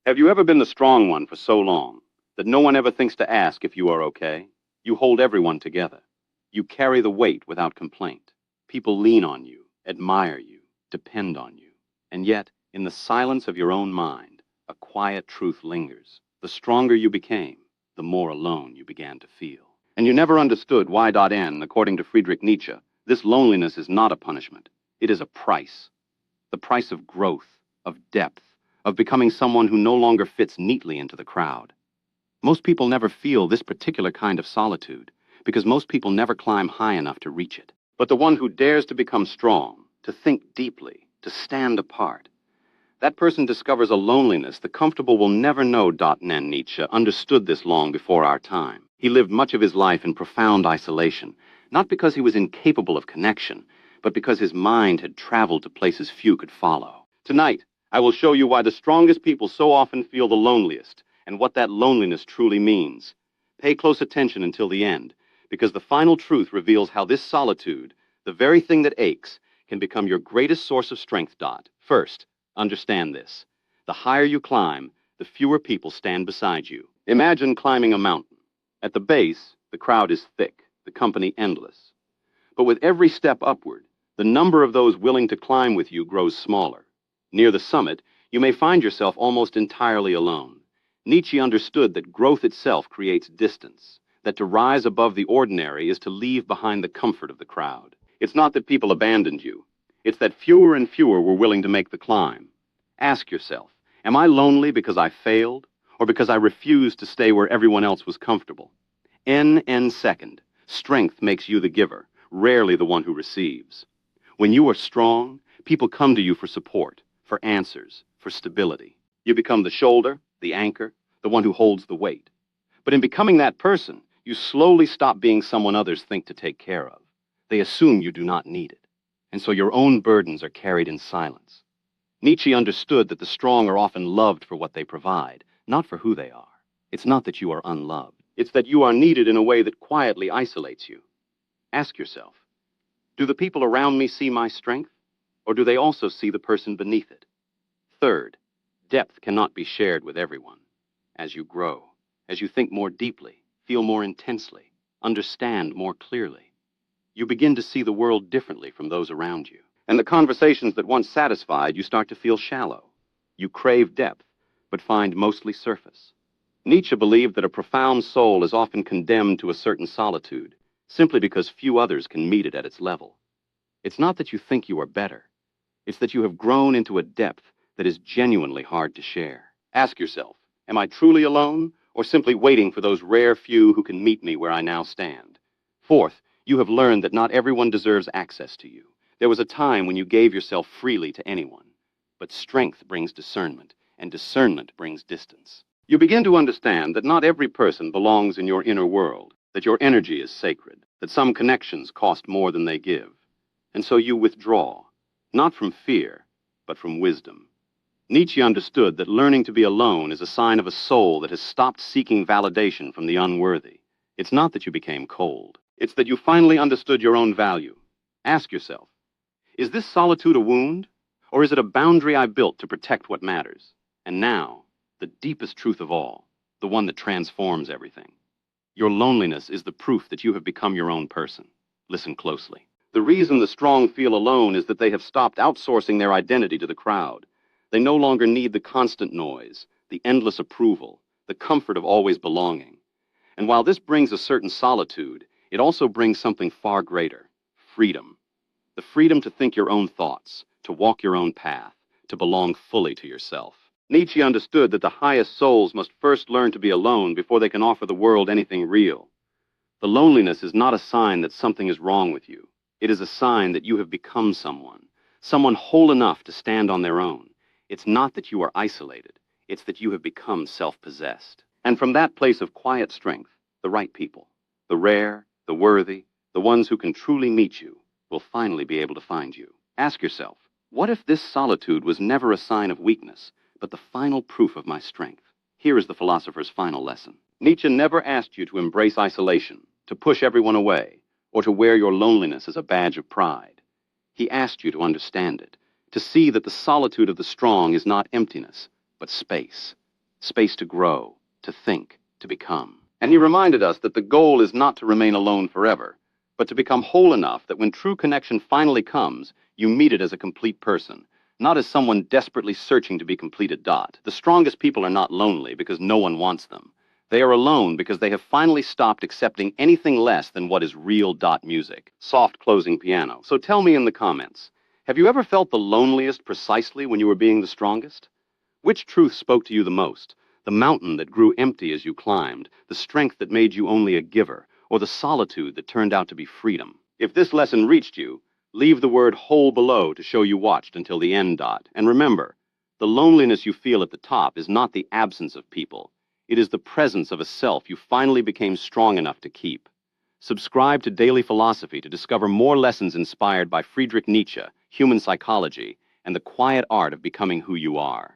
Have you ever been the strong one for so long that no one ever thinks to ask if you are okay? You hold everyone together. You carry the weight without complaint. People lean on you, admire you, depend on you. And yet, in the silence of your own mind, a quiet truth lingers. The stronger you became, the more alone you began to feel. And you never understood why.N, according to Friedrich Nietzsche, this loneliness is not a punishment. It is a price. The price of growth, of depth, of becoming someone who no longer fits neatly into the crowd. Most people never feel this particular kind of solitude because most people never climb high enough to reach it. But the one who dares to become strong, to think deeply, to stand apart, that person discovers a loneliness the comfortable will never know.N. Nietzsche understood this long before our time. He lived much of his life in profound isolation, not because he was incapable of connection, but because his mind had traveled to places few could follow. Tonight, I will show you why the strongest people so often feel the loneliest, and what that loneliness truly means. Pay close attention until the end, because the final truth reveals how this solitude, the very thing that aches, can become your greatest source of strength. First, understand this. The higher you climb, the fewer people stand beside you. Imagine climbing a mountain. At the base, the crowd is thick, the company endless. But with every step upward, the number of those willing to climb with you grows smaller. Near the summit, you may find yourself almost entirely alone. Nietzsche understood that growth itself creates distance, that to rise above the ordinary is to leave behind the comfort of the crowd. It's not that people abandoned you. It's that fewer and fewer were willing to make the climb. Ask yourself, am I lonely because I failed, or because I refused to stay where everyone else was comfortable? N second, strength makes you the giver, rarely the one who receives. When you are strong, people come to you for support, for answers, for stability. You become the shoulder, the anchor, the one who holds the weight. But in becoming that person, you slowly stop being someone others think to take care of. They assume you do not need it. And so your own burdens are carried in silence. Nietzsche understood that the strong are often loved for what they provide, not for who they are. It's not that you are unloved. It's that you are needed in a way that quietly isolates you. Ask yourself, do the people around me see my strength, or do they also see the person beneath it? Third, depth cannot be shared with everyone. As you grow, as you think more deeply, feel more intensely, understand more clearly, you begin to see the world differently from those around you. And the conversations that once satisfied you start to feel shallow. You crave depth, but find mostly surface. Nietzsche believed that a profound soul is often condemned to a certain solitude, simply because few others can meet it at its level. It's not that you think you are better. It's that you have grown into a depth that is genuinely hard to share. Ask yourself, am I truly alone, or simply waiting for those rare few who can meet me where I now stand? Fourth, you have learned that not everyone deserves access to you. There was a time when you gave yourself freely to anyone. But strength brings discernment, and discernment brings distance. You begin to understand that not every person belongs in your inner world, that your energy is sacred, that some connections cost more than they give. And so you withdraw, not from fear, but from wisdom. Nietzsche understood that learning to be alone is a sign of a soul that has stopped seeking validation from the unworthy. It's not that you became cold. It's that you finally understood your own value. Ask yourself, is this solitude a wound, or is it a boundary I built to protect what matters? And now, the deepest truth of all, the one that transforms everything. Your loneliness is the proof that you have become your own person. Listen closely. The reason the strong feel alone is that they have stopped outsourcing their identity to the crowd. They no longer need the constant noise, the endless approval, the comfort of always belonging. And while this brings a certain solitude, it also brings something far greater, freedom. The freedom to think your own thoughts, to walk your own path, to belong fully to yourself. Nietzsche understood that the highest souls must first learn to be alone before they can offer the world anything real. The loneliness is not a sign that something is wrong with you. It is a sign that you have become someone whole enough to stand on their own. It's not that you are isolated. It's that you have become self-possessed. And from that place of quiet strength, the right people, the rare, the worthy, the ones who can truly meet you, will finally be able to find you. Ask yourself, what if this solitude was never a sign of weakness, but the final proof of my strength? Here is the philosopher's final lesson. Nietzsche never asked you to embrace isolation, to push everyone away, or to wear your loneliness as a badge of pride. He asked you to understand it, to see that the solitude of the strong is not emptiness, but space. space to grow, to think, to become. And he reminded us that the goal is not to remain alone forever, but to become whole enough that when true connection finally comes, you meet it as a complete person, not as someone desperately searching to be completed. The strongest people are not lonely because no one wants them. They are alone because they have finally stopped accepting anything less than what is real. Music. Soft closing piano. So tell me in the comments, have you ever felt the loneliest precisely when you were being the strongest? Which truth spoke to you the most? The mountain that grew empty as you climbed, the strength that made you only a giver, or the solitude that turned out to be freedom? If this lesson reached you, leave the word whole below to show you watched until the end. And remember, the loneliness you feel at the top is not the absence of people. It is the presence of a self you finally became strong enough to keep. Subscribe to Daily Philosophy to discover more lessons inspired by Friedrich Nietzsche, human psychology, and the quiet art of becoming who you are.